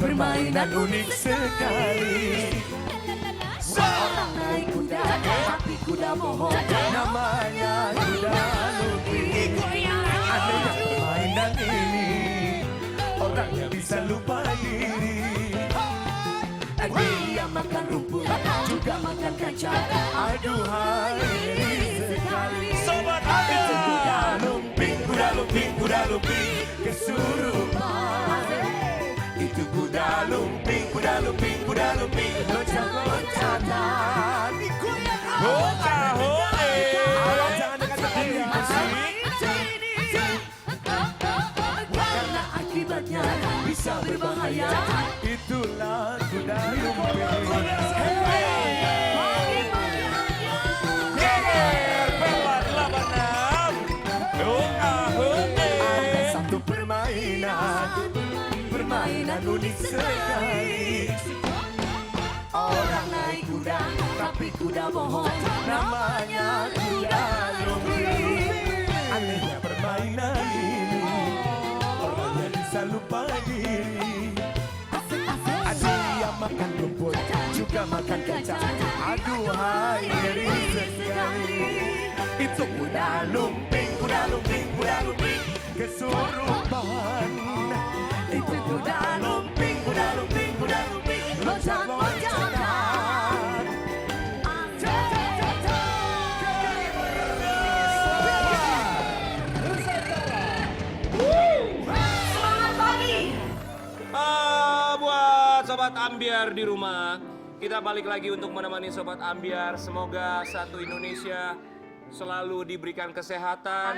permainan unik sekali. Seorang naik kuda, tapi kuda mohon, namanya kuda lupi. Anehnya permainan ini, orangnya bisa lupa diri. Dia makan rumput, juga makan kacang. Aduhai sekali. Sobat Itu Ambiar. kuda lumping, kuda lumping, kuda lumping kesurupan. Itu kuda lumping, kuda lumping, kuda lumping loncat-loncatan. Hole. Jangan dekat-dekat dia. Karena akibatnya bisa berbahaya. Itulah kuda lumping. Geger Pelan 86. Hole. Ada satu permainan unik sekali. Orang naik kuda, tapi kuda bohong, namanya kuda lumping. Anehnya permainan ini, orangnya bisa lupa diri. Dia makan rumput, juga makan kacang. Aduhai ngeri sekali. Itu kuda lumping, kuda lumping, kuda lumping kesurupan. Itu kuda lumping, kuda lumping, kuda lumping loncat-loncatan. Semangat pagi. Buat Sobat Ambiar di rumah, kita balik lagi untuk menemani Sobat Ambiar. Semoga satu Indonesia selalu diberikan kesehatan.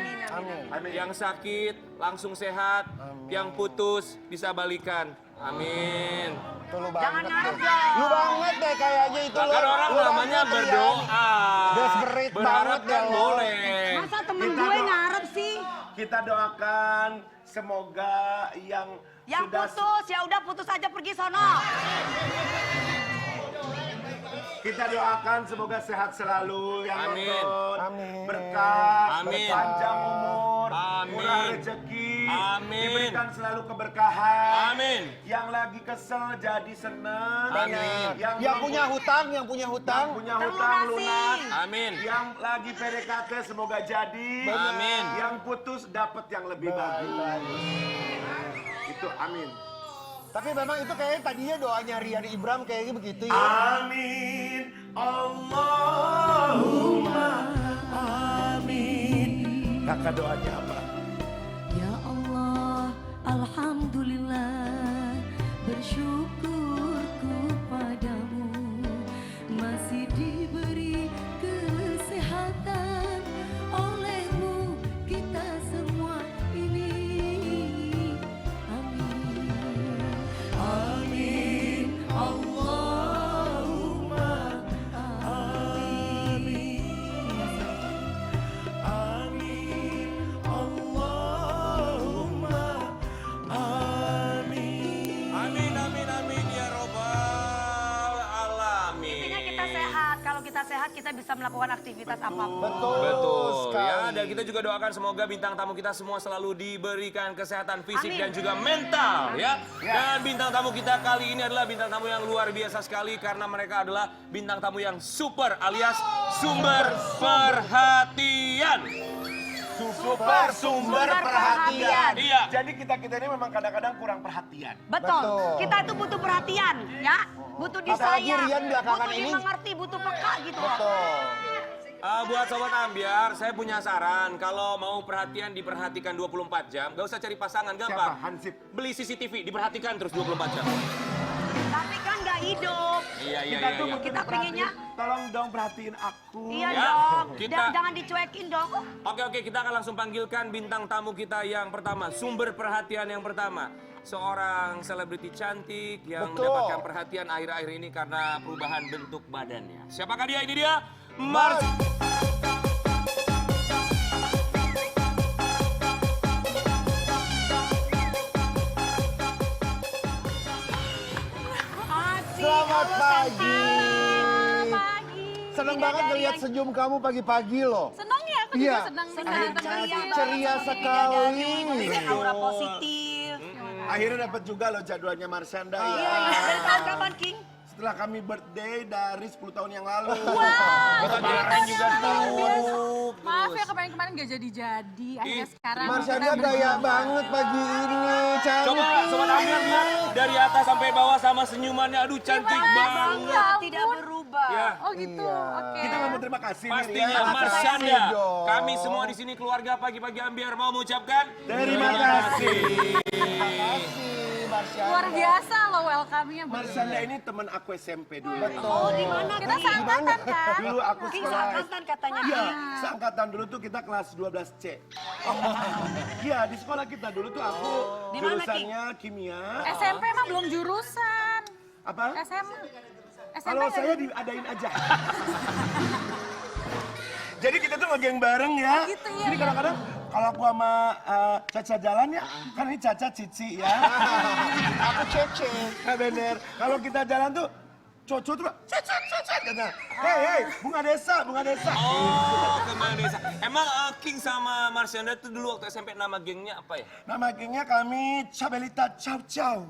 Yang sakit langsung sehat, yang putus bisa balikan. Amin. Jangan ngarep dong. Lu banget deh kayaknya itu lo. Kan orang Lu namanya banget ya. berdoa. Desperate Berharap banget kan ya lo. boleh. Masa temen gue ngarep sih? Kita doakan semoga yang sudah Putus, ya udah putus aja pergi sono. kita doakan semoga sehat selalu yang Amin. nonton, Amin. berkah, Amin. panjang umur, Amin. murah rezeki, Amin. diberikan selalu keberkahan. Amin. Yang lagi kesel jadi senang. Amin. Yang Yang punya hutang, yang punya hutang. punya hutang lunas. Amin. Yang lagi PDKT semoga jadi. Amin. Yang putus dapat yang lebih bagus. Itu amin. Tapi memang itu kayaknya tadinya doanya Rian Ibram kayaknya begitu ya. Amin. Allahumma Amin. Kakak doanya apa? Ya Allah, Alhamdulillah, bersyukur kepadamu masih diberi kesehatan olehmu kita semua ini. Amin. Amin. Allahumma amin. Amin. Allahumma amin. Amin, amin, amin ya robbal alamin. Intinya kita sehat. Kalau kita sehat kita bisa melakukan aktivitas apapun. Betul sekali. ya, dan kita juga doakan semoga bintang tamu kita semua selalu diberikan kesehatan fisik Amin. dan juga mental ya. Dan bintang tamu kita kali ini adalah bintang tamu yang luar biasa sekali karena mereka adalah bintang tamu yang super alias sumber perhatian. sumber perhatian. Iya. Jadi kita ini memang kadang-kadang kurang perhatian. Betul. Betul. Kita itu butuh perhatian, ya. Butuh Apalagi disayang, Rian belakangan butuh ini. dimengerti, butuh peka gitu. Betul. Buat Sobat Ambiar, saya punya saran. Kalau mau perhatian diperhatikan 24 jam, gak usah cari pasangan, gampang. Siapa? Hansip. Beli CCTV, diperhatikan terus 24 jam. Tapi kan nggak hidup. Iya, iya, Kita iya. tuh iya. butuh Kita pengennya. diperhatiin. Tolong dong perhatiin aku. Iya Ya, dong. kita- Jangan dicuekin dong. Oke, kita akan langsung panggilkan bintang tamu kita yang pertama. Sumber perhatian yang pertama. Seorang selebriti cantik yang Betul. mendapatkan perhatian akhir-akhir ini karena perubahan bentuk badannya. Siapakah dia? Ini dia, Mars. Asik. Selamat Halo, pagi. Selamat pagi. Seneng Tidak banget dari ngeliat yang- senyum kamu pagi-pagi loh. Senang ya, aku Iya. juga senang Senang kelihatan ceria ceria. banget Ceria sama sekali. bidadari. Aura positif. Akhirnya dapat juga loh jadwalnya Marsyanda ya. Iya, dari tahun kapan, King? Setelah kami birthday dari 10 tahun yang lalu. Kemarin juga Maaf ya kemarin-kemarin gak jadi-jadi. Akhirnya sekarang Marsyanda kita gaya berdua. banget pagi ini. Cantik. Coba Sobat Ambiar lihat dari atas sampai bawah sama senyumannya. Aduh cantik banget. Tidak berubah. Ya. Oh gitu, oke. Kita mau terima kasih nih, Pastinya Ria. Marsyanda. dong. Kami semua di sini keluarga pagi-pagi Ambiar mau mengucapkan Terima kasih. Terima kasih Marsyanda. Luar biasa loh welcome-nya. Marsyanda ini teman aku SMP dulu. Oh, di mana? Kita seangkatan kan? Dulu aku King sekolah. seangkatan katanya. Iya, seangkatan dulu tuh kita kelas 12C. Iya, di sekolah kita dulu tuh aku Di mana, jurusannya kimia. SMP mah belum jurusan. Apa? SMA. SMP Kalau nggak saya diadain aja. Jadi kita tuh ngegeng bareng ya. gitu, iya, Jadi iya. kadang-kadang kalau aku sama Caca jalan ya, kan ini Caca Cici ya. Aku Cece. Nah bener, kalau kita jalan tuh Coco tuh Caca kata, hei bunga desa. Oh, kemana desa. Emang King sama Marsyanda tuh dulu waktu SMP nama gengnya apa ya? Nama gengnya kami Cabelita Ciao Ciao.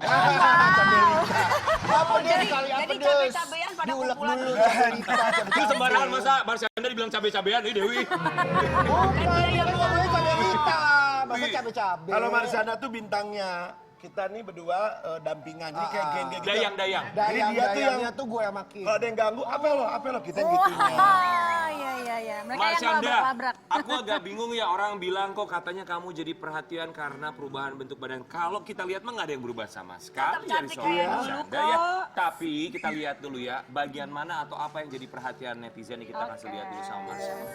Apa dia sekali apa Jadi des? cabai-cabean pada Diulek kumpulan. dulu. Cabelita, Itu sembarangan masa Marsyanda dibilang cabe-cabean, ini Dewi. Bukan, dia ngomongnya Cabelita. Masa cabe-cabe. Kalau Marsyanda tuh bintangnya. Kita nih berdua dampingan, jadi kayak geng-geng gitu. Dayang-dayang. Jadi dia tuh yang Dayang-dayangnya tuh gue yang makin. kalau ada yang ganggu, apa lo, kita gitunya. Wah, iya. Mereka yang Marsyanda, labrak-labrak. aku agak bingung ya orang bilang kok katanya kamu jadi perhatian karena perubahan bentuk badan. Kalau kita lihat mah nggak ada yang berubah sama sekali dari cantik seorang kayak dulu Marsyanda ya. Tapi kita lihat dulu ya bagian mana atau apa yang jadi perhatian netizen nih kita kasih lihat dulu sama Marsyanda.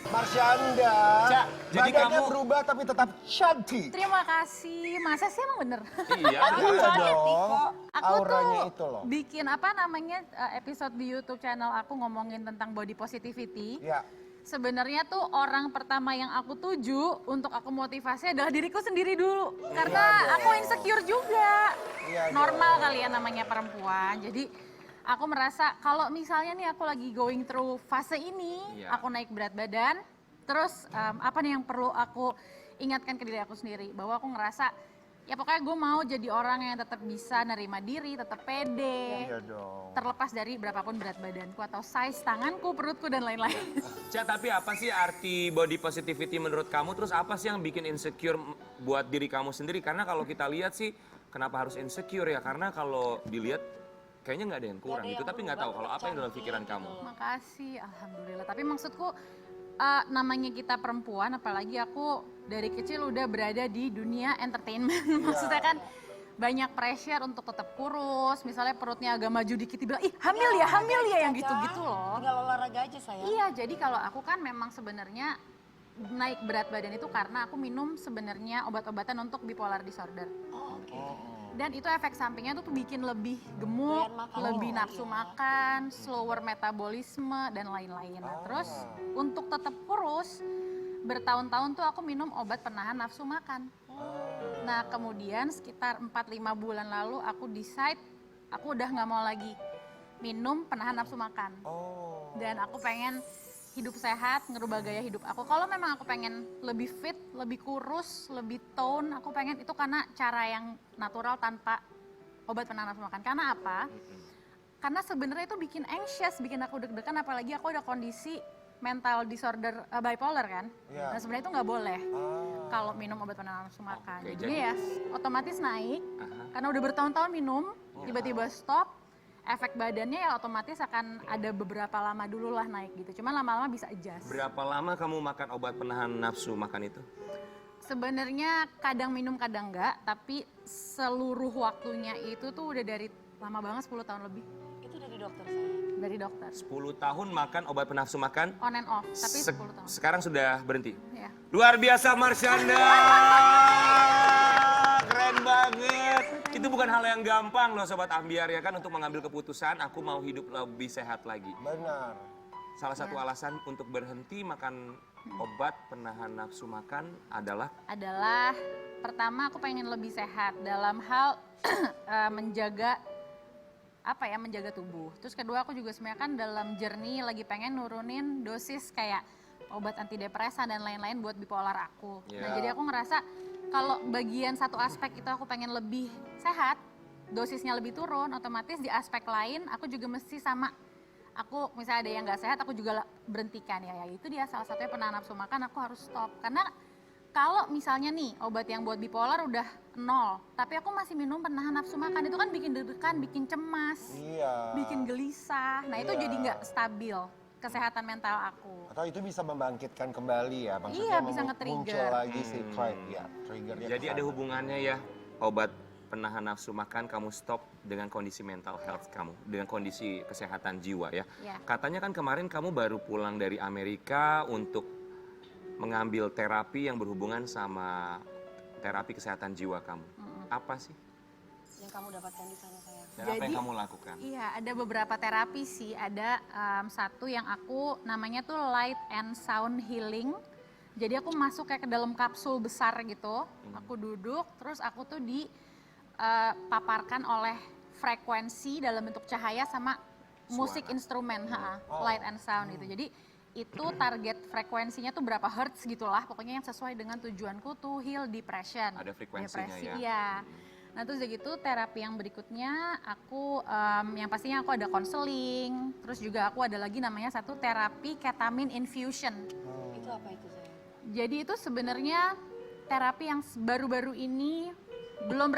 Marsyanda, Cak, jadi badannya kamu- berubah tapi tetap cantik. Terima kasih. Masa sih emang bener? Iya. Iya dong, Aku auranya tuh itu loh. bikin apa namanya episode di YouTube channel aku ngomongin tentang body positivity. Ya. Sebenarnya tuh orang pertama yang aku tuju untuk aku motivasi adalah diriku sendiri dulu. Karena aku insecure juga. Iya Normal kali ya namanya perempuan. Jadi aku merasa kalau misalnya nih aku lagi going through fase ini, Iya. aku naik berat badan, terus apa nih yang perlu aku ingatkan ke diri aku sendiri, bahwa aku ngerasa ya pokoknya gue mau jadi orang yang tetap bisa nerima diri, tetap pede, Iya dong. terlepas dari berapapun berat badanku atau size tanganku, perutku dan lain-lain. Cak, tapi apa sih arti body positivity menurut kamu? Terus apa sih yang bikin insecure buat diri kamu sendiri? Karena kalau kita lihat sih, kenapa harus insecure ya? Karena kalau dilihat kayaknya nggak ada yang kurang gitu. Tapi nggak tahu kalau apa yang dalam pikiran kamu. Makasih, alhamdulillah. Tapi maksudku namanya kita perempuan, apalagi aku dari kecil udah berada di dunia entertainment. Maksudnya kan banyak pressure untuk tetap kurus. Misalnya perutnya agak maju dikit dibilang, ih hamil ya yang gitu-gitu loh. Tinggal olahraga aja saya. Iya, jadi kalau aku kan memang sebenarnya naik berat badan itu karena aku minum sebenarnya obat-obatan untuk bipolar disorder. Dan itu efek sampingnya tuh bikin lebih gemuk, Doyan makan. lebih nafsu makan, slower metabolisme dan lain-lain. Nah, terus untuk tetap kurus, bertahun-tahun tuh aku minum obat penahan nafsu makan. Nah, kemudian sekitar 4-5 bulan lalu aku decide aku udah nggak mau lagi minum penahan nafsu makan. Dan aku pengen hidup sehat, ngerubah gaya hidup aku. Kalau memang aku pengen lebih fit, lebih kurus, lebih tone, aku pengen itu karena cara yang natural tanpa obat penahan nafsu makan. Karena apa? Karena sebenarnya itu bikin anxious, bikin aku deg-degan, apalagi aku ada kondisi mental disorder bipolar kan. Iya. Nah sebenarnya itu nggak boleh kalau minum obat penahan nafsu makan. Oke, Jadi jadi- ya otomatis naik, karena udah bertahun-tahun minum, tiba-tiba stop, efek badannya ya otomatis akan ada beberapa lama dulu lah naik gitu. Cuman lama-lama bisa adjust. Berapa lama kamu makan obat penahan nafsu makan itu? Sebenarnya kadang minum kadang enggak, tapi seluruh waktunya itu tuh udah dari lama banget 10 tahun lebih Itu dari dokter saya. dari dokter. 10 tahun makan obat penafsu makan. On and off, tapi 10 tahun. Sekarang sudah berhenti. Ya. Luar biasa Marsyanda. Keren banget. Itu bukan hal yang gampang loh Sobat Ambiar ya kan untuk mengambil keputusan aku mau hidup lebih sehat lagi. Benar. Salah satu alasan untuk berhenti makan obat penahan nafsu makan adalah Adalah pertama aku pengen lebih sehat dalam hal menjaga menjaga tubuh. Terus kedua aku juga sebenarnya kan dalam journey lagi pengen nurunin dosis kayak obat antidepresan dan lain-lain buat bipolar aku. Nah Ya. jadi aku ngerasa kalau bagian satu aspek itu aku pengen lebih sehat, dosisnya lebih turun, otomatis di aspek lain aku juga mesti sama. Aku misalnya ada yang nggak sehat, aku juga berhentikan ya. Itu dia salah satunya penahan nafsu makan, aku harus stop. Karena kalau misalnya nih obat yang buat bipolar udah 0, tapi aku masih minum penahan nafsu makan, itu kan bikin deg-degan, bikin cemas, Iya. bikin gelisah. Nah itu Iya. jadi nggak stabil kesehatan mental aku. Atau itu bisa membangkitkan kembali ya, maksudnya Iya, bisa nge-trigger. muncul lagi si triggernya. Jadi ada hubungannya ya, obat penahan nafsu makan kamu stop dengan kondisi mental health kamu, dengan kondisi kesehatan jiwa ya. Ya. Katanya kan kemarin kamu baru pulang dari Amerika untuk mengambil terapi yang berhubungan sama terapi kesehatan jiwa kamu. Apa sih? Yang kamu dapatkan di sana sayang. Dan apa yang kamu lakukan? Iya, ada beberapa terapi sih. Ada satu yang aku namanya tuh Light and Sound Healing. Jadi aku masuk kayak ke dalam kapsul besar gitu. Aku duduk, terus aku tuh dipaparkan oleh frekuensi dalam bentuk cahaya sama musik instrumen, light and sound gitu. Jadi itu target frekuensinya tuh berapa hertz gitulah, pokoknya yang sesuai dengan tujuanku tuh heal depression. Ada frekuensinya Depresi, ya. iya. Nah terus udah gitu terapi yang berikutnya aku, yang pastinya aku ada konseling, terus juga aku ada lagi namanya satu terapi ketamine infusion. Itu apa itu sayang? Jadi itu sebenarnya terapi yang baru-baru ini belum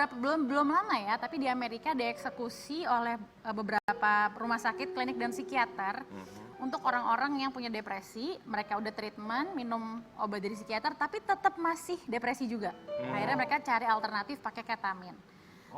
lama ya, tapi di Amerika dieksekusi oleh beberapa rumah sakit, klinik dan psikiater untuk orang-orang yang punya depresi. Mereka udah treatment, minum obat dari psikiater, tapi tetap masih depresi juga. Akhirnya mereka cari alternatif pakai ketamin.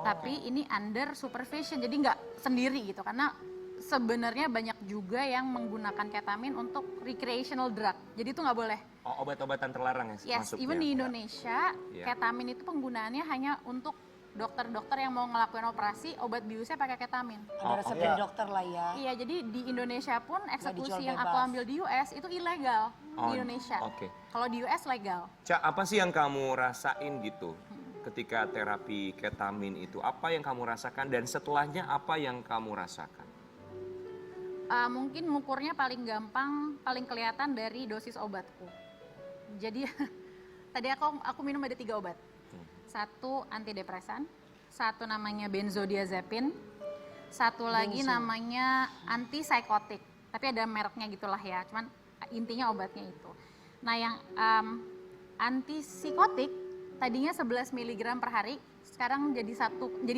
Tapi ini under supervision, jadi nggak sendiri gitu, karena sebenarnya banyak juga yang menggunakan ketamin untuk recreational drug. Jadi itu nggak boleh. Oh, obat-obatan terlarang ya Yes, masuknya? even di Indonesia, Iya. ketamin itu penggunaannya hanya untuk dokter-dokter yang mau ngelakuin operasi, obat biusnya pakai ketamin. Ada resep dari dokter lah ya. Iya, jadi di Indonesia pun eksekusi dijual yang aku bebas. ambil di US itu ilegal Oh, di Indonesia. oke. Kalau di US legal. Ca, apa sih yang kamu rasain gitu ketika terapi ketamin itu? Apa yang kamu rasakan dan setelahnya apa yang kamu rasakan? Mungkin ngukurnya paling gampang, paling kelihatan dari dosis obatku. Jadi tadi aku minum ada 3 obat. Satu antidepresan, satu namanya benzodiazepin, satu lagi namanya antipsikotik. Tapi ada mereknya gitulah ya, cuman intinya obatnya itu. Nah yang antipsikotik tadinya 11 mg per hari, sekarang jadi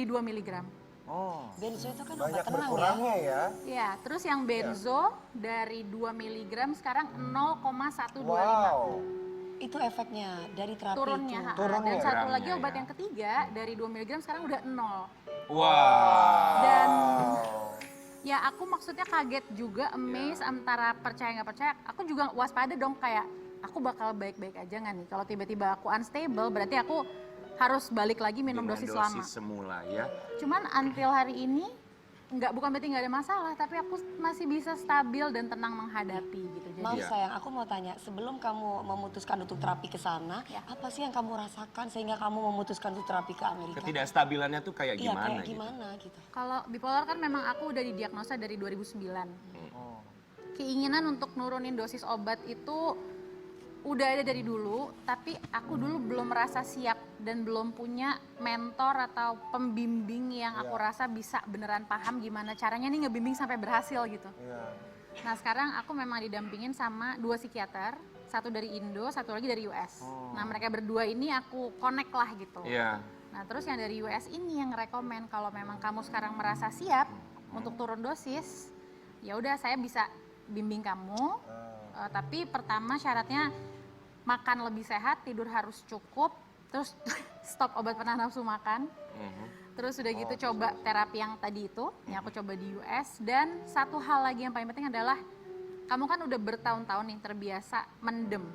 2 mg. Oh, Benzo itu kan banyak obat tenang ya. berkurangnya ya. Ya, terus yang benzo dari 2 mg sekarang 0,125. Wow. Itu efeknya dari terapi Turunnya. itu. Ha. Turunnya. Dan satu Gramnya lagi obat ya. yang ketiga dari 2 mg sekarang udah 0. Wah. Dan ya aku maksudnya kaget juga, amazed antara percaya nggak percaya. Aku juga waspada dong, kayak aku bakal baik-baik aja nggak nih. Kalau tiba-tiba aku unstable berarti aku harus balik lagi minum Dengan dosis lama. semula ya. Cuman until hari ini bukan berarti nggak ada masalah, tapi aku masih bisa stabil dan tenang menghadapi gitu. Jadi Maaf Iya. sayang, aku mau tanya, sebelum kamu memutuskan untuk terapi ke sana, Ya. apa sih yang kamu rasakan sehingga kamu memutuskan untuk terapi ke Amerika? Ketidakstabilannya tuh kayak Iya, gimana kayak gitu? gimana gitu. kalau bipolar kan memang aku udah didiagnosa dari 2009. Keinginan untuk nurunin dosis obat itu udah ada dari dulu, tapi aku dulu belum merasa siap dan belum punya mentor atau pembimbing yang aku rasa bisa beneran paham gimana caranya nih ngebimbing sampai berhasil gitu. Iya. Nah sekarang aku memang didampingin sama 2 psikiater, satu dari Indo, satu lagi dari US. Nah mereka berdua ini aku connect lah gitu. Iya. Nah terus yang dari US ini yang rekomen kalau memang kamu sekarang merasa siap untuk turun dosis, ya udah saya bisa bimbing kamu. Tapi pertama syaratnya makan lebih sehat, tidur harus cukup, terus stop obat penahan nafsu makan. Terus udah gitu coba terapi yang tadi itu, yang aku coba di US. Dan satu hal lagi yang paling penting adalah kamu kan udah bertahun-tahun nih terbiasa mendem.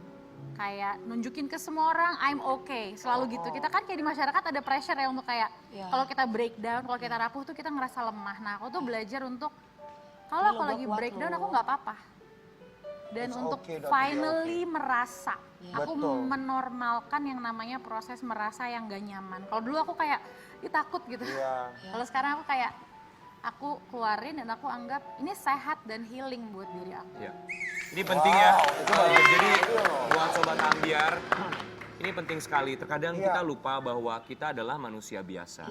Kayak nunjukin ke semua orang, I'm okay, selalu gitu. Kita kan kayak di masyarakat ada pressure ya untuk kayak Iya. kalau kita breakdown, kalau kita rapuh tuh kita ngerasa lemah. Nah aku tuh belajar untuk kalau Ini aku lo lagi kuat breakdown lo. aku nggak apa-apa. Dan It's untuk okay, Dok. finally merasa, aku Betul. menormalkan yang namanya proses merasa yang gak nyaman. Kalau dulu aku kayak takut gitu. Iya. Kalau sekarang aku kayak aku keluarin dan aku anggap ini sehat dan healing buat diri aku. Ya. Ini penting ya. Jadi buat sobat ambiar, Ini penting sekali. Terkadang kita lupa bahwa kita adalah manusia biasa.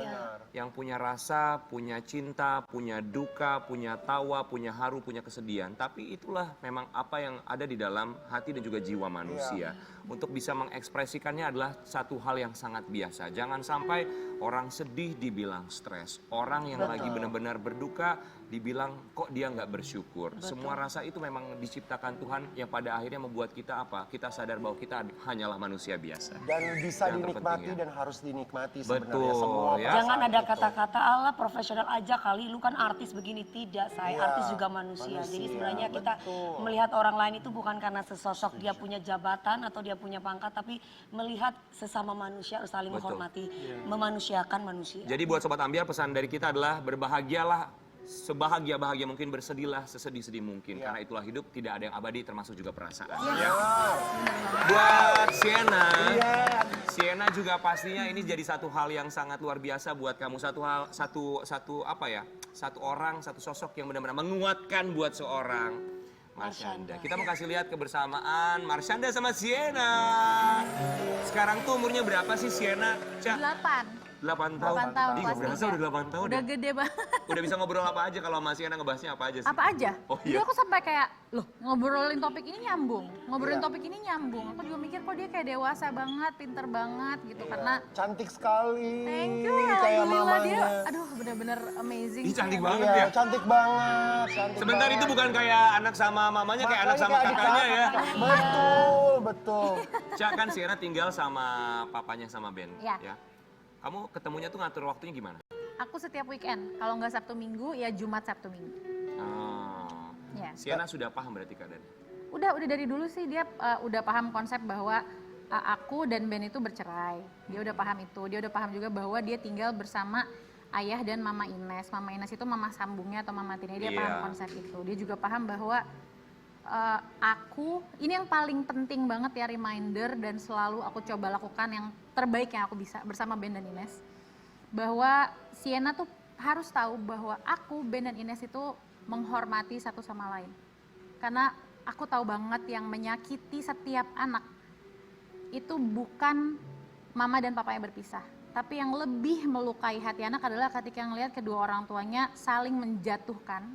Yang punya rasa, punya cinta, punya duka, punya tawa, punya haru, punya kesedihan. Tapi itulah memang apa yang ada di dalam hati dan juga jiwa manusia. Untuk bisa mengekspresikannya adalah satu hal yang sangat biasa. Jangan sampai orang sedih dibilang stres. Orang yang lagi benar-benar berduka dibilang kok dia nggak bersyukur. Semua rasa itu memang diciptakan Tuhan yang pada akhirnya membuat kita apa? Kita sadar bahwa kita hanyalah manusia biasa. Dan bisa Yang dinikmati terpenting, dan harus dinikmati sebenarnya Betul, semua. ya. Jangan ada kata-kata Allah profesional aja kali, lu kan artis begini. Tidak, saya artis juga manusia. Jadi sebenarnya kita melihat orang lain itu bukan karena sesosok dia punya jabatan atau dia punya pangkat, tapi melihat sesama manusia harus saling menghormati, memanusiakan manusia. Jadi buat Sobat Ambiar pesan dari kita adalah berbahagialah sebahagia-bahagia mungkin, bersedihlah sesedih-sedih mungkin. Karena itulah hidup, tidak ada yang abadi termasuk juga perasaan. Ya. Buat Sienna, Sienna juga pastinya ini jadi satu hal yang sangat luar biasa buat kamu. Satu orang, satu sosok yang benar-benar menguatkan buat seorang Marshanda. Kita mau kasih lihat kebersamaan Marshanda sama Sienna. Sekarang tuh umurnya berapa sih Sienna? 8 tahun. 8 tahun, Ih, kelas gak berasa 3. udah 8 tahun Udah ya? gede banget. Udah bisa ngobrol apa aja kalau sama Sienna, ngebahasnya apa aja sih? Apa aja? Oh, Jadi iya. aku sampai kayak, loh ngobrolin topik ini nyambung. Ngobrolin topik ini nyambung. Aku juga mikir kok dia kayak dewasa banget, pinter banget gitu. Karena Cantik sekali. thank you ya, Kayak alhamdulillah dia. mamanya. Aduh bener-bener amazing. Ih, cantik sih. banget Iya, ya. cantik banget. Cantik Sebentar banget. itu bukan kayak anak sama mamanya, kayak anak sama Makanya kayak kakaknya ya. Betul, betul. Cak, kan Sienna tinggal sama papanya sama Ben. Iya. Ya. Kamu ketemunya tuh ngatur waktunya gimana? Aku setiap weekend, kalau nggak Sabtu Minggu ya Jumat Sabtu Minggu. Oh. Ya. Sienna sudah paham berarti keadaannya? Udah dari dulu sih dia udah paham konsep bahwa aku dan Ben itu bercerai. Dia udah paham itu. Dia udah paham juga bahwa dia tinggal bersama ayah dan mama Ines. Mama Ines itu mama sambungnya atau mama tirinya. Dia paham konsep itu. Dia juga paham bahwa ini yang paling penting banget ya, reminder dan selalu aku coba lakukan yang terbaik yang aku bisa bersama Ben dan Ines. Bahwa Sienna tuh harus tahu bahwa aku, Ben dan Ines itu menghormati satu sama lain. Karena aku tahu banget yang menyakiti setiap anak itu bukan mama dan papanya berpisah. Tapi yang lebih melukai hati anak adalah ketika ngelihat kedua orang tuanya saling menjatuhkan,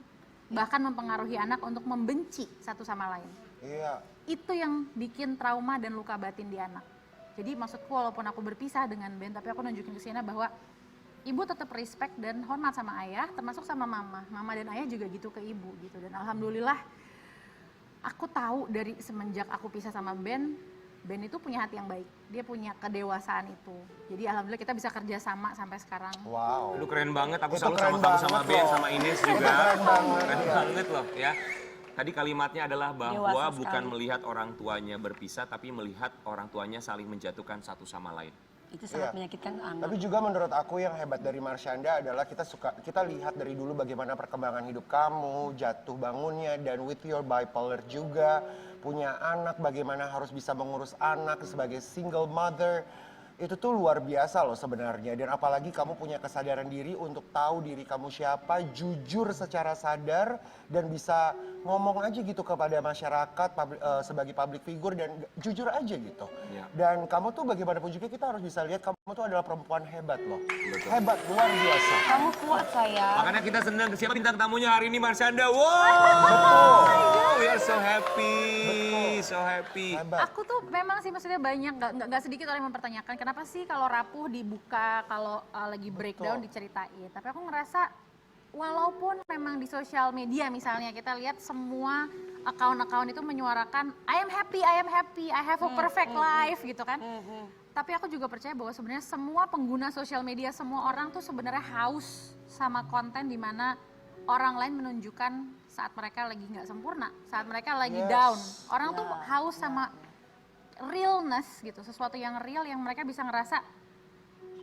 bahkan mempengaruhi anak untuk membenci satu sama lain. Iya. Itu yang bikin trauma dan luka batin di anak. Jadi maksudku walaupun aku berpisah dengan Ben, tapi aku nunjukin ke Sienna bahwa ibu tetap respect dan hormat sama ayah, termasuk sama mama. Mama dan ayah juga gitu ke ibu gitu. Dan alhamdulillah aku tahu dari semenjak aku pisah sama Ben itu punya hati yang baik. Dia punya kedewasaan itu. Jadi alhamdulillah kita bisa kerja sama sampai sekarang. Wow. Lu keren banget, aku Itu selalu keren sama kamu sama banget Ben, loh. sama Ines juga. keren banget, Keren iya. banget loh ya. Tadi kalimatnya adalah bahwa Dewasa bukan sekali. melihat orang tuanya berpisah, tapi melihat orang tuanya saling menjatuhkan satu sama lain. Itu sangat Iya. menyakitkan anak. Tapi juga menurut aku yang hebat dari Marshanda adalah kita lihat dari dulu bagaimana perkembangan hidup kamu, jatuh bangunnya, dan with your bipolar juga, punya anak, bagaimana harus bisa mengurus anak sebagai single mother. Itu tuh luar biasa loh sebenarnya. Dan apalagi kamu punya kesadaran diri untuk tahu diri kamu siapa, jujur secara sadar, dan bisa ngomong aja gitu kepada masyarakat sebagai public figure, dan jujur aja gitu. Ya. Dan kamu tuh bagaimanapun juga kita harus bisa lihat kamu tuh adalah perempuan hebat loh. Betul. Hebat, luar biasa. Kamu kuat sayang. Makanya kita senang, siapa bintang tamunya hari ini Marshanda. Wow, we are so happy, so happy. Hebat. Aku tuh memang sih maksudnya banyak, nggak sedikit orang yang mempertanyakan kenapa sih kalau rapuh dibuka, kalau lagi breakdown diceritain. Tapi aku ngerasa walaupun memang di sosial media misalnya kita lihat semua akun-akun itu menyuarakan I am happy, I have a perfect life gitu kan. Tapi aku juga percaya bahwa sebenarnya semua pengguna sosial media, semua orang tuh sebenarnya haus sama konten di mana orang lain menunjukkan saat mereka lagi nggak sempurna, saat mereka lagi down. Orang tuh haus sama realness gitu, sesuatu yang real yang mereka bisa ngerasa,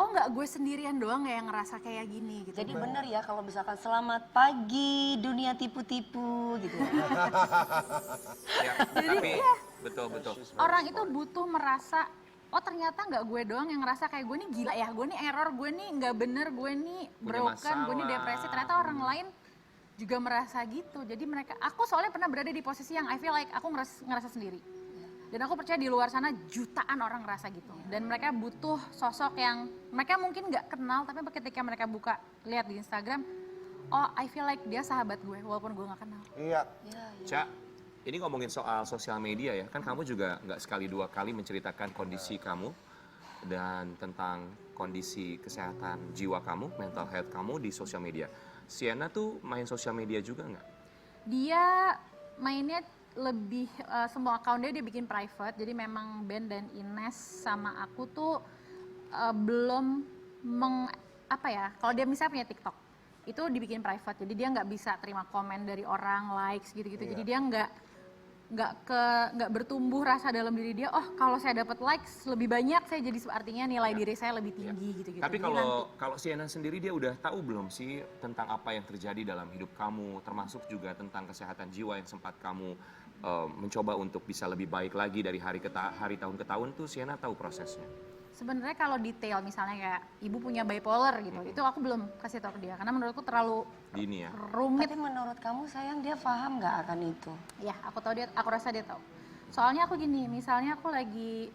oh nggak gue sendirian doang ya yang ngerasa kayak gini gitu. Jadi benar ya kalau misalkan selamat pagi dunia tipu-tipu gitu. Ya, tapi betul. Orang itu butuh merasa, oh ternyata nggak gue doang yang ngerasa kayak gue nih gila ya, gue nih error, gue nih nggak bener, gue nih broken, gue nih depresi. Ternyata orang lain juga merasa gitu. Jadi aku soalnya pernah berada di posisi yang I feel like aku ngerasa sendiri. Dan aku percaya di luar sana jutaan orang ngerasa gitu. Dan mereka butuh sosok yang mereka mungkin nggak kenal, tapi ketika mereka buka lihat di Instagram, oh I feel like dia sahabat gue walaupun gue nggak kenal. Iya. Cak, ini ngomongin soal sosial media ya, kan kamu juga nggak sekali dua kali menceritakan kondisi kamu dan tentang kondisi kesehatan jiwa kamu, mental health kamu di sosial media. Sienna tuh main sosial media juga nggak? Dia mainnya lebih semua account dia bikin private, jadi memang Ben dan Ines sama aku tuh belum kalau dia misalnya punya TikTok itu dibikin private, jadi dia nggak bisa terima komen dari orang, likes gitu-gitu, jadi dia nggak bertumbuh rasa dalam diri dia, oh kalau saya dapat likes lebih banyak saya jadi artinya nilai diri saya lebih tinggi gitu-gitu. Tapi kalau Sienna sendiri dia udah tahu belum sih tentang apa yang terjadi dalam hidup kamu, termasuk juga tentang kesehatan jiwa yang sempat kamu mencoba untuk bisa lebih baik lagi dari hari tahun ke tahun tuh Sienna tahu prosesnya? Sebenarnya kalau detail misalnya kayak ibu punya bipolar gitu, itu aku belum kasih tahu ke dia karena menurutku terlalu Dini ya. rumit. Tapi menurut kamu sayang dia paham nggak akan itu? Ya, aku rasa dia tahu. Soalnya aku gini, misalnya aku lagi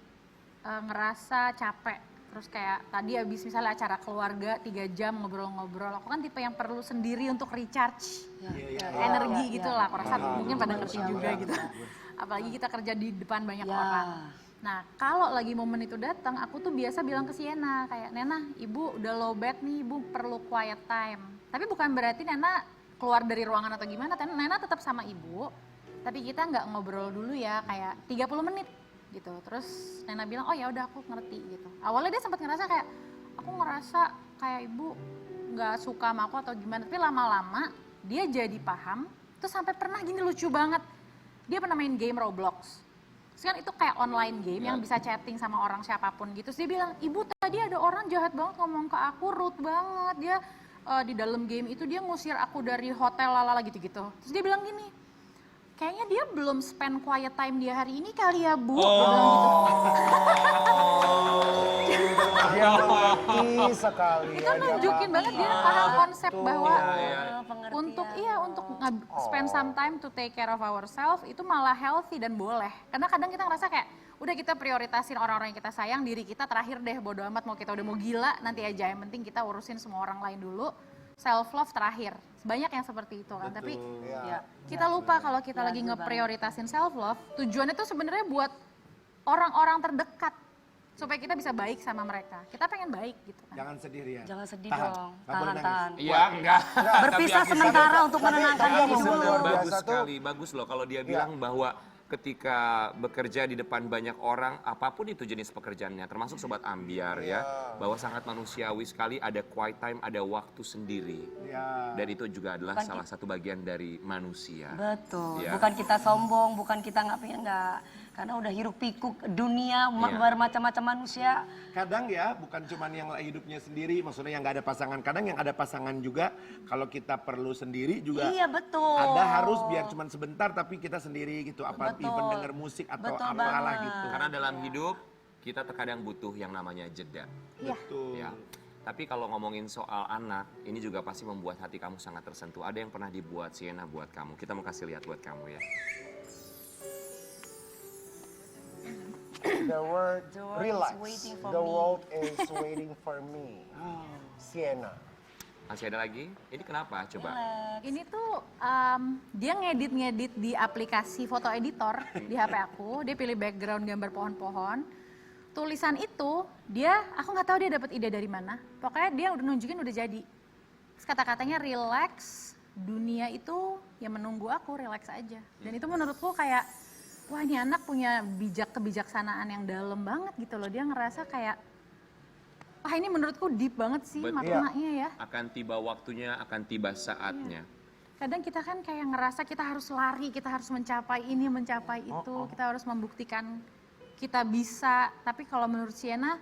ngerasa capek, terus kayak tadi habis misalnya acara keluarga 3 jam ngobrol-ngobrol, aku kan tipe yang perlu sendiri untuk recharge energi gitu lah. Aku rasa mungkin pada ngerti juga gitu. Apalagi kita kerja di depan banyak orang. Nah, kalau lagi momen itu datang, aku tuh biasa bilang ke Sienna kayak, Nena, ibu udah low bed nih, ibu perlu quiet time. Tapi bukan berarti Nena keluar dari ruangan atau gimana, Nena tetap sama ibu, tapi kita nggak ngobrol dulu ya, kayak 30 menit gitu. Terus Nena bilang, oh ya udah aku ngerti gitu. Awalnya dia sempat ngerasa kayak, aku ngerasa kayak ibu nggak suka sama aku atau gimana, tapi lama-lama dia jadi paham. Terus sampai pernah gini lucu banget, dia pernah main game Roblox. Terus kan itu kayak online game yang bisa chatting sama orang siapapun gitu. Terus dia bilang, ibu tadi ada orang jahat banget ngomong ke aku, rude banget. Dia di dalam game itu dia ngusir aku dari hotel lalala gitu-gitu. Terus dia bilang gini, kayaknya dia belum spend quiet time dia hari ini kali ya bu. Dia bilang gitu. Dia mengerti sekali. Itu nunjukin banget dia paham konsep bahwa Pengertian. untuk spend some time to take care of ourselves itu malah healthy dan boleh. Karena kadang kita ngerasa kayak udah kita prioritasin orang-orang yang kita sayang, diri kita terakhir deh, bodo amat mau kita udah mau gila nanti aja, yang penting kita urusin semua orang lain dulu. Self love terakhir. Banyak yang seperti itu kan. Tapi kita lupa kalau kita lagi ngeprioritasin self love, tujuannya tuh sebenarnya buat orang-orang terdekat supaya kita bisa baik sama mereka. Kita pengen baik gitu kan. Jangan sendirian. Jangan sedih Tahan. dong, Nggak boleh tahan. Iya, enggak. Berpisah sementara untuk menenangkan diri dulu. luar Bagus biasa tuh. sekali, bagus loh kalau dia bilang bahwa ketika bekerja di depan banyak orang, apapun itu jenis pekerjaannya, termasuk Sobat Ambiar ya, bahwa sangat manusiawi sekali ada quiet time, ada waktu sendiri. Dan itu juga adalah salah satu bagian dari manusia. Betul, Ya. bukan kita sombong, bukan kita nggak pengen, nggak. Karena udah hiruk pikuk dunia, bermacam-macam manusia. Kadang ya bukan cuman yang hidupnya sendiri, maksudnya yang nggak ada pasangan. Kadang yang ada pasangan juga, kalau kita perlu sendiri juga. Iya betul. Ada harus biar cuman sebentar tapi kita sendiri gitu. Apa even denger musik atau Betul apalah banget. gitu. Karena dalam hidup kita terkadang butuh yang namanya jeda. Betul. Ya. Tapi kalau ngomongin soal anak, ini juga pasti membuat hati kamu sangat tersentuh. Ada yang pernah dibuat Sienna buat kamu. Kita mau kasih lihat buat kamu ya. The world, world relax. is waiting for The me. world is waiting for me. Sienna. Masih ada lagi? Ini kenapa? Coba. Ini tuh dia ngedit di aplikasi foto editor di HP aku. Dia pilih background gambar pohon-pohon. Tulisan itu aku nggak tahu dia dapat ide dari mana. Pokoknya dia udah nunjukin udah jadi. Terus kata-katanya relax, dunia itu yang menunggu aku, relax aja. Dan itu menurutku kayak, wah ini anak punya kebijaksanaan yang dalam banget gitu loh. Dia ngerasa kayak, wah ini menurutku deep banget sih maknanya ya. Akan tiba waktunya, akan tiba saatnya. Kadang kita kan kayak ngerasa kita harus lari, kita harus mencapai ini, mencapai itu. Kita harus membuktikan kita bisa. Tapi kalau menurut Sienna,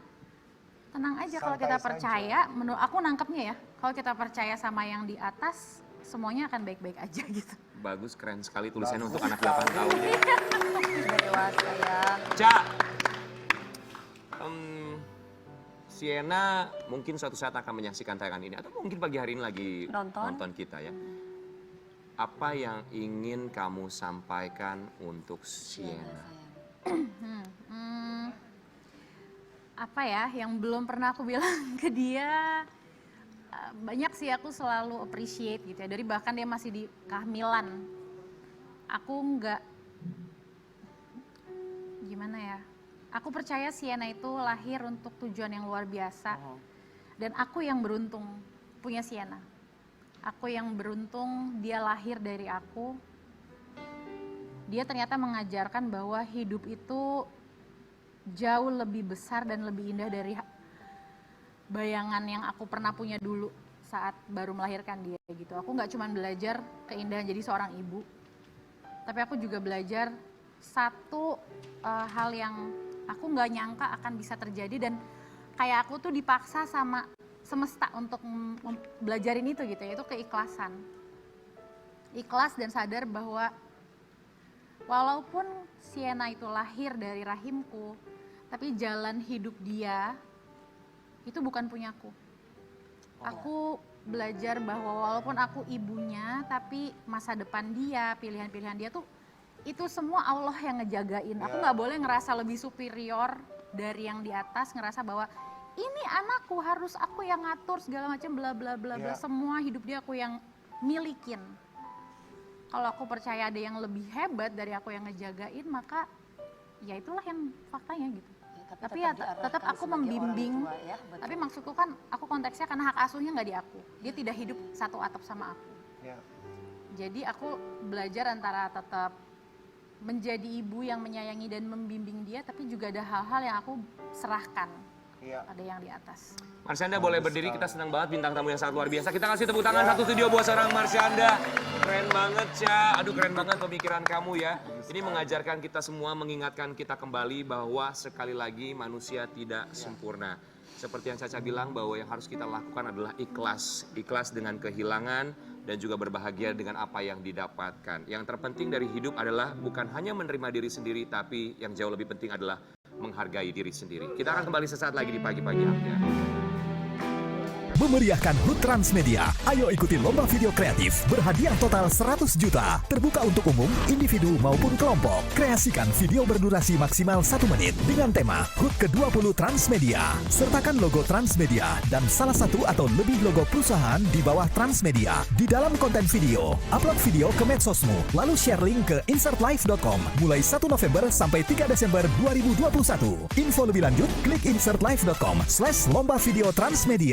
tenang aja kalau kita percaya. Aku nangkepnya ya, kalau kita percaya sama yang di atas, semuanya akan baik-baik aja gitu. Bagus, keren sekali tulisannya untuk anak 8 tahun. Sudah dewasa ya. Cak, Sienna mungkin suatu saat akan menyaksikan tayangan ini. Atau mungkin pagi hari ini lagi nonton kita ya. Apa yang ingin kamu sampaikan untuk Sienna? apa ya, yang belum pernah aku bilang ke dia, banyak sih aku selalu appreciate gitu ya, dari bahkan dia masih di kehamilan. Aku nggak, gimana ya, aku percaya Sienna itu lahir untuk tujuan yang luar biasa. Dan aku yang beruntung punya Sienna. Aku yang beruntung dia lahir dari aku. Dia ternyata mengajarkan bahwa hidup itu jauh lebih besar dan lebih indah dari bayangan yang aku pernah punya dulu saat baru melahirkan dia gitu. Aku nggak cuma belajar keindahan jadi seorang ibu, tapi aku juga belajar satu hal yang aku nggak nyangka akan bisa terjadi, dan kayak aku tuh dipaksa sama semesta untuk belajarin itu gitu, yaitu keikhlasan. Ikhlas dan sadar bahwa walaupun Sienna itu lahir dari rahimku, tapi jalan hidup dia itu bukan punyaku. Aku belajar bahwa walaupun aku ibunya, tapi masa depan dia, pilihan-pilihan dia tuh, itu semua Allah yang ngejagain. Aku nggak boleh ngerasa lebih superior dari yang di atas, ngerasa bahwa ini anakku, harus aku yang ngatur segala macam bla bla bla bla. Semua hidup dia aku yang milikin. Kalau aku percaya ada yang lebih hebat dari aku yang ngejagain, maka ya itulah yang faktanya gitu. Tapi ya tetap aku membimbing. Tapi maksudku kan aku konteksnya karena hak asuhnya nggak di aku. Dia tidak hidup satu atap sama aku. Jadi aku belajar antara tetap menjadi ibu yang menyayangi dan membimbing dia, tapi juga ada hal-hal yang aku serahkan. Ada yang di atas. Marsyanda boleh berdiri, kita senang banget bintang tamu yang sangat luar biasa. Kita kasih tepuk tangan satu studio buat seorang Marsyanda. Keren banget, Ca. Aduh, keren banget pemikiran kamu ya. Ini mengajarkan kita semua, mengingatkan kita kembali bahwa sekali lagi manusia tidak sempurna. Seperti yang Caca bilang, bahwa yang harus kita lakukan adalah ikhlas. Ikhlas dengan kehilangan dan juga berbahagia dengan apa yang didapatkan. Yang terpenting dari hidup adalah bukan hanya menerima diri sendiri, tapi yang jauh lebih penting adalah menghargai diri sendiri. Kita akan kembali sesaat lagi di Pagi-Pagi Ambiar. Memeriahkan HUT Transmedia. Ayo ikuti lomba video kreatif berhadiah total 100 juta. Terbuka untuk umum, individu maupun kelompok. Kreasikan video berdurasi maksimal 1 menit dengan tema HUT ke-20 Transmedia. Sertakan logo Transmedia dan salah satu atau lebih logo perusahaan di bawah Transmedia di dalam konten video. Upload video ke medsosmu, lalu share link ke insertlife.com mulai 1 November sampai 3 Desember 2021. Info lebih lanjut, klik insertlife.com/lomba video Transmedia.